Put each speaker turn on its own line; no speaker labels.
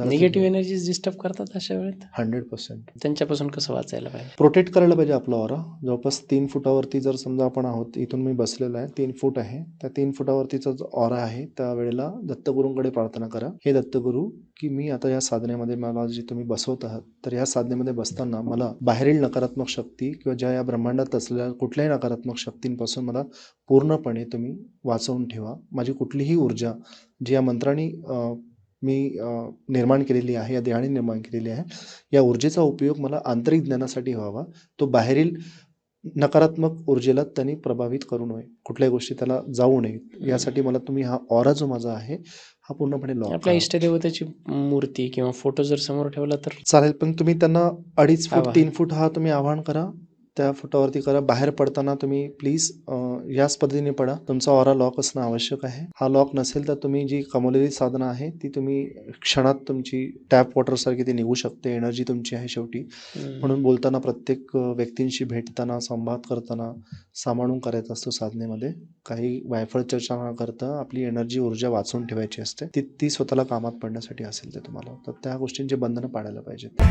Negative energies disturb करतात अशा वेळेत
100%
त्यांच्यापासून कसं वाचायला पाहिजे?
प्रोटेक्ट करायला पाहिजे आपला ऑरा. जवळपास 3 फुटावरती जर समजा आपण आहोत, इथून मी बसलेलो आहे, 3 फूट आहे, त्या 3 फुटावरतीचा जो ऑरा आहे त्यावेळेला दत्तगुरूंकडे प्रार्थना करा. हे दत्तगुरू की मी आता या साधनेमध्ये मला जे तुम्ही बसवत आहात, तर या साधनेमध्ये बसताना मला बाहेरील नकारात्मक शक्ती किंवा ज्या या ब्रह्मांडात असलेल्या कुठल्याही नकारात्मक शक्तींपासून मला पूर्णपणे तुम्ही वाचवून ठेवा. माझी कुठलीही ऊर्जा जी या मंत्राने मी निर्माण केलेली आहे, या देहाने निर्माण केलेली आहे, या ऊर्जेचा उपयोग मला आंतरिक ज्ञानासाठी व्हावा. तो बाहेरील नकारात्मक ऊर्जेला त्यांनी प्रभावित करू नये, कुठल्याही गोष्टी त्याला जाऊ नयेत, यासाठी मला तुम्ही हा ऑरा जो माझा आहे हा पूर्णपणे लॉक
आपल्या
करा.
इष्टदेवतेची मूर्ती किंवा फोटो जर समोर ठेवला तर
चालेल, पण तुम्ही त्यांना 2.5 फूट
आवाहन.
3 फूट हा तुम्ही आवाहन करा, त्या फुटावरती करा. बाहेर पडताना तुम्ही प्लीज याच पद्धतीने पडा. तुमचा ऑरा लॉक असणं आवश्यक आहे. हा लॉक नसेल तर तुम्ही जी कमवलेली साधनं आहे ती तुम्ही क्षणात तुमची टॅप वॉटरसारखी ती निघू शकते. एनर्जी तुमची आहे शेवटी. म्हणून बोलताना प्रत्येक व्यक्तींशी भेटताना, संवाद करताना सांभाळून करायचं असतं साधनेमध्ये. काही वायफळ चर्चा न करता आपली एनर्जी, ऊर्जा वाचून ठेवायची असते. ती स्वतःला कामात पडण्यासाठी असेल ते तुम्हाला. तर त्या गोष्टींची बंधनं पाडायला पाहिजेत.